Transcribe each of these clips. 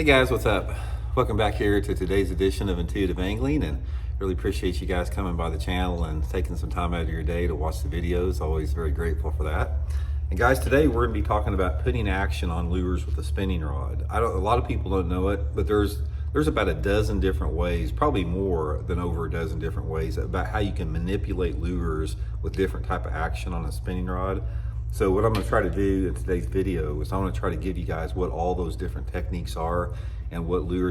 Hey guys, what's up? Welcome back here to today's edition of Intuitive Angling, and really appreciate you guys coming by the channel and taking some time out of your day to watch the videos. Always very grateful for that. And guys, today we're going to be talking about putting action on lures with a spinning rod. A lot of people don't know it, but there's about a dozen different ways, probably more than over a dozen different ways about how you can manipulate lures with different type of action on a spinning rod. So what I'm going to try to do in today's video is I'm going to try to give you guys what all those different techniques are and what lure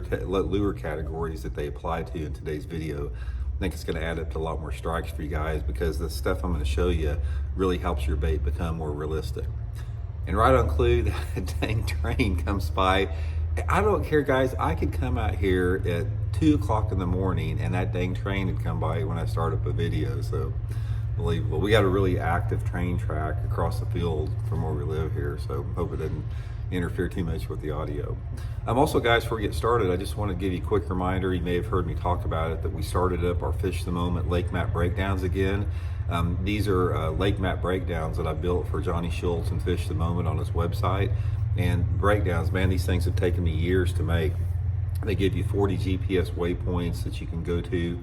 categories that they apply to in today's video. I think it's going to add up to a lot more strikes for you guys because the stuff I'm going to show you really helps your bait become more realistic. And right on clue, that dang train comes by. I don't care, guys. I could come out here at 2 o'clock in the morning and that dang train would come by when I start up a video. So unbelievable. We got a really active train track across the field from where we live here, so hope it doesn't interfere too much with the audio. Also, guys, before we get started, I just want to give you a quick reminder. You may have heard me talk about it, that we started up our Fish the Moment lake map breakdowns again. These are lake map breakdowns that I built for Johnny Schultz and Fish the Moment on his website. And breakdowns, man, these things have taken me years to make. They give you 40 GPS waypoints that you can go to,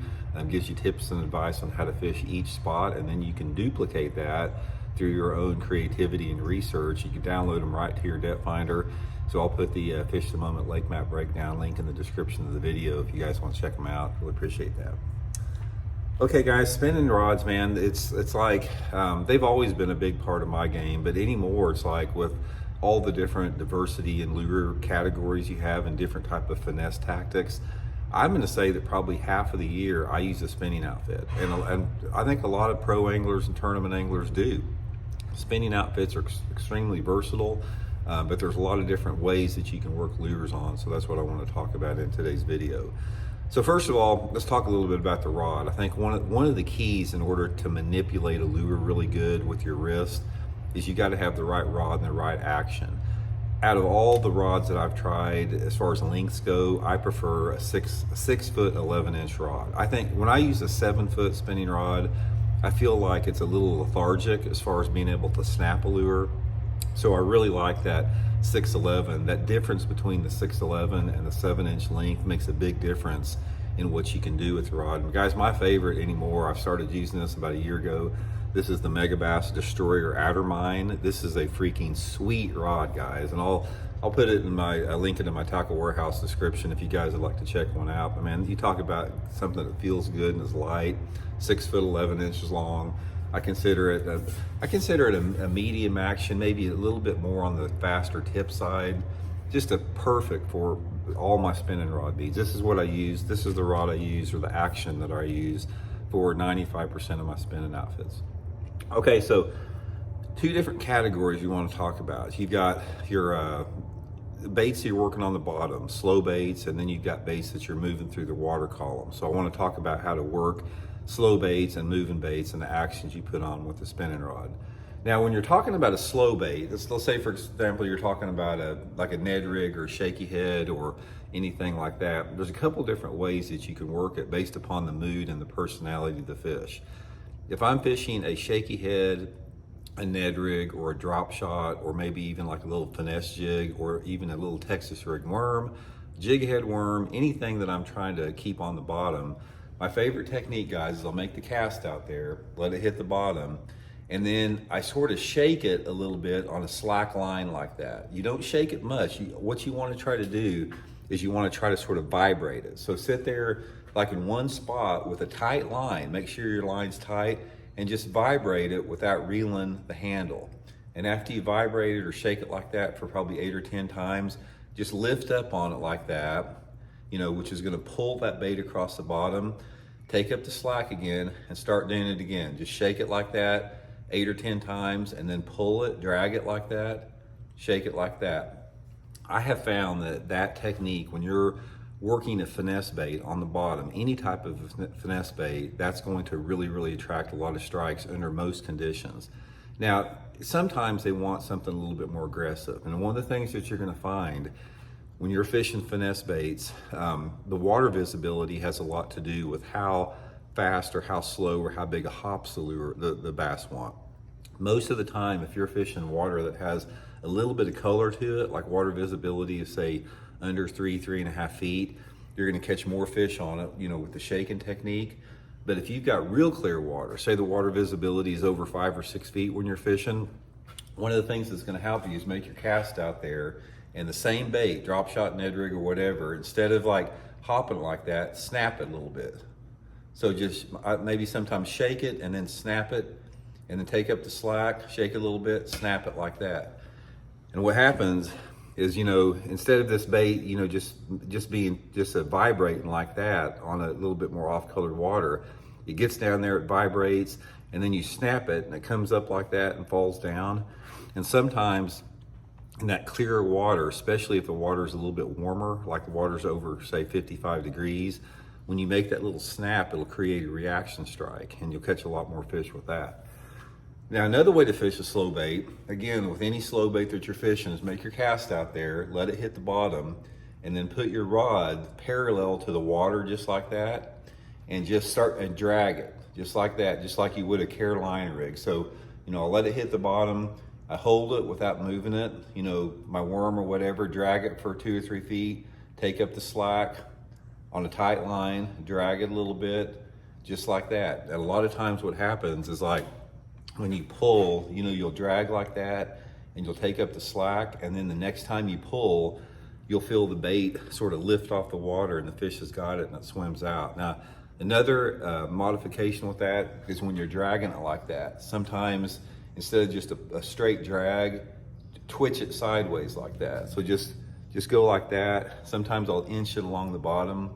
gives you tips and advice on how to fish each spot, and then you can duplicate that through your own creativity and research. You can download them right to your depth finder. So I'll put the Fish the Moment Lake Map Breakdown link in the description of the video if you guys want to check them out. Really appreciate that. Okay guys, spinning rods, man, it's like they've always been a big part of my game, but anymore it's like with all the different diversity and lure categories you have and different type of finesse tactics, I'm going to say that probably half of the year I use a spinning outfit, and I think a lot of pro anglers and tournament anglers do. Spinning outfits are extremely versatile, but there's a lot of different ways that you can work lures on, so that's what I want to talk about in today's video. So first of all, let's talk a little bit about the rod. I think one of the keys in order to manipulate a lure really good with your wrist is you got to have the right rod and the right action. Out of all the rods that I've tried, as far as lengths go, I prefer a 6 foot 11-inch rod. I think when I use a 7-foot spinning rod, I feel like it's a little lethargic as far as being able to snap a lure. So I really like that 6'11". That difference between the 6'11" and the 7-inch length makes a big difference in what you can do with the rod. And guys, my favorite anymore, I've started using this about a year ago. This is the Megabass Destroyer Outer Mine. This is a freaking sweet rod, guys, and I'll put it in my link it in my Tackle Warehouse description if you guys would like to check one out. But man, you talk about something that feels good and is light, 6 foot 11 inches long. I consider it a medium action, maybe a little bit more on the faster tip side. Just a perfect for all my spinning rod beads. This is what I use. This is the rod I use, or the action that I use for 95% of my spinning outfits. Okay, so two different categories you want to talk about. You've got your baits you're working on the bottom, slow baits, and then you've got baits that you're moving through the water column. So I want to talk about how to work slow baits and moving baits and the actions you put on with the spinning rod. Now, when you're talking about a slow bait, let's say for example you're talking about like a Ned rig or a shaky head or anything like that. There's a couple different ways that you can work it based upon the mood and the personality of the fish. If I'm fishing a shaky head, a Ned rig, or a drop shot, or maybe even like a little finesse jig, or even a little Texas rig worm, jig head worm, anything that I'm trying to keep on the bottom, my favorite technique, guys, is I'll make the cast out there, let it hit the bottom, and then I sort of shake it a little bit on a slack line like that. You don't shake it much. What you want to try to do is you want to try to sort of vibrate it. So sit there like in one spot with a tight line. Make sure your line's tight and just vibrate it without reeling the handle. And after you vibrate it or shake it like that for probably 8 or 10 times, just lift up on it like that, which is gonna pull that bait across the bottom. Take up the slack again and start doing it again. Just shake it like that 8 or 10 times and then pull it, drag it like that, shake it like that. I have found that technique, when you're working a finesse bait on the bottom, any type of finesse bait, that's going to really, really attract a lot of strikes under most conditions. Now, sometimes they want something a little bit more aggressive. And one of the things that you're gonna find when you're fishing finesse baits, the water visibility has a lot to do with how fast or how slow or how big a hops the bass want. Most of the time, if you're fishing water that has a little bit of color to it, like water visibility of say under 3.5 feet, you're gonna catch more fish on it, with the shaking technique. But if you've got real clear water, say the water visibility is over 5 or 6 feet when you're fishing, one of the things that's gonna help you is make your cast out there and the same bait, drop shot, Ned rig, or whatever, instead of like hopping like that, snap it a little bit. So just maybe sometimes shake it and then snap it, and then take up the slack, shake it a little bit, snap it like that. And what happens is, instead of this bait, just being vibrating like that on a little bit more off-colored water, it gets down there, it vibrates, and then you snap it and it comes up like that and falls down. And sometimes in that clearer water, especially if the water is a little bit warmer, like the water's over, say, 55 degrees, when you make that little snap, it'll create a reaction strike, and you'll catch a lot more fish with that. Now, another way to fish a slow bait, again, with any slow bait that you're fishing, is make your cast out there, let it hit the bottom, and then put your rod parallel to the water just like that, and just start and drag it just like that, just like you would a Carolina rig. So, I'll let it hit the bottom, I hold it without moving it, my worm or whatever, drag it for 2 or 3 feet, take up the slack on a tight line, drag it a little bit, just like that. And a lot of times what happens is, like, when you pull, you'll drag like that and you'll take up the slack, and then the next time you pull, you'll feel the bait sort of lift off the water and the fish has got it and it swims out. Now, another modification with that is when you're dragging it like that, sometimes instead of just a straight drag, twitch it sideways like that. So just go like that. Sometimes I'll inch it along the bottom.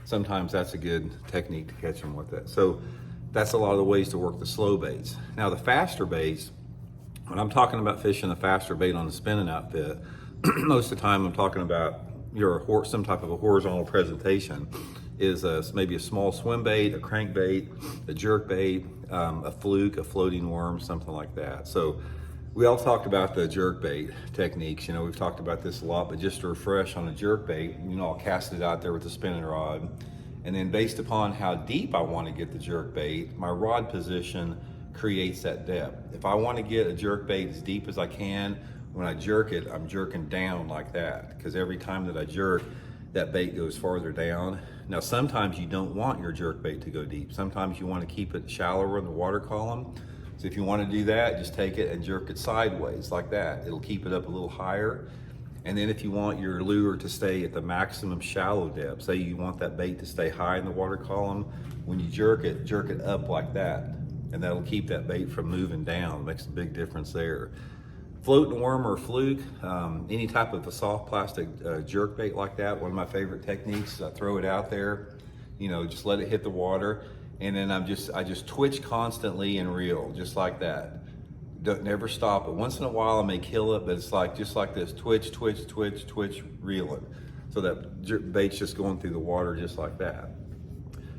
Sometimes that's a good technique to catch them with it. So that's a lot of the ways to work the slow baits. Now the faster baits, when I'm talking about fishing a faster bait on the spinning outfit, most of the time I'm talking about some type of a horizontal presentation, is maybe a small swim bait, a crankbait, a jerk bait, a fluke, a floating worm, something like that. So we all talked about the jerk bait techniques. We've talked about this a lot, but just to refresh on a jerk bait, I'll cast it out there with a spinning rod. And then based upon how deep I want to get the jerk bait, my rod position creates that depth. If I want to get a jerk bait as deep as I can, when I jerk it, I'm jerking down like that, because every time that I jerk, that bait goes farther down. Now, sometimes you don't want your jerk bait to go deep. Sometimes you want to keep it shallower in the water column. So if you want to do that, just take it and jerk it sideways like that. It'll keep it up a little higher. And then if you want your lure to stay at the maximum shallow depth, say you want that bait to stay high in the water column, when you jerk it up like that. And that'll keep that bait from moving down. It makes a big difference there. Floating worm or fluke, any type of a soft plastic jerk bait like that, one of my favorite techniques, I throw it out there, just let it hit the water, and then I just twitch constantly and reel, just like that. Never stop it. Once in a while I may kill it, but it's just like this, twitch, twitch, twitch, twitch, reel it. So that bait's just going through the water just like that.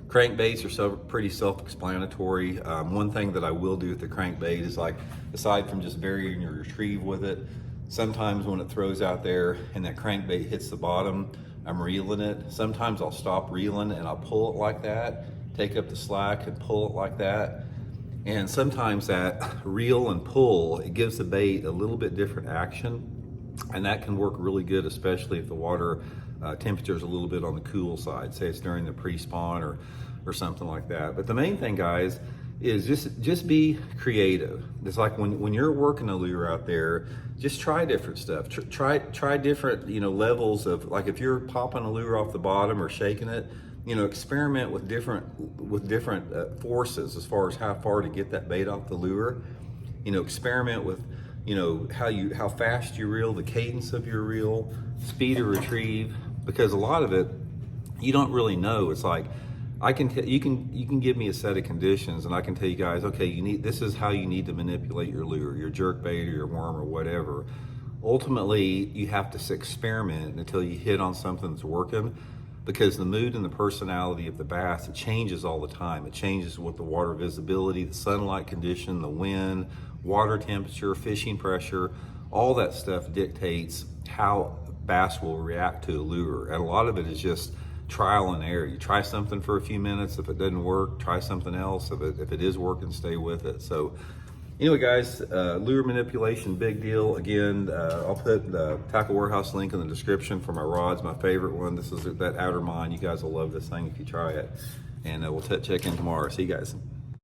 Crankbaits are pretty self-explanatory. One thing that I will do with the crankbait is, like, aside from just varying your retrieve with it, sometimes when it throws out there and that crankbait hits the bottom, I'm reeling it. Sometimes I'll stop reeling and I'll pull it like that, take up the slack and pull it like that. And sometimes that reel and pull, it gives the bait a little bit different action, and that can work really good, especially if the water temperature is a little bit on the cool side, say it's during the pre-spawn or something like that. But the main thing, guys, is just be creative. It's like when you're working a lure out there, just try different stuff. Try different levels of, like, if you're popping a lure off the bottom or shaking it, experiment with different forces as far as how far to get that bait off the lure. Experiment with how fast you reel, the cadence of your reel, speed of retrieve, because a lot of it you don't really know. It's like, you can give me a set of conditions and I can tell you guys, okay, this is how you need to manipulate your lure, your jerk bait or your worm or whatever. Ultimately, you have to experiment until you hit on something that's working, because the mood and the personality of the bass, it changes all the time. It changes with the water visibility, the sunlight condition, the wind, water temperature, fishing pressure, all that stuff dictates how bass will react to a lure. And a lot of it is just trial and error. You try something for a few minutes. If it doesn't work, try something else. If it is working, stay with it. So Anyway, guys, lure manipulation, big deal. Again, I'll put the Tackle Warehouse link in the description for my rods, my favorite one. This is that outer mine. You guys will love this thing if you try it. And we'll check in tomorrow. See you guys.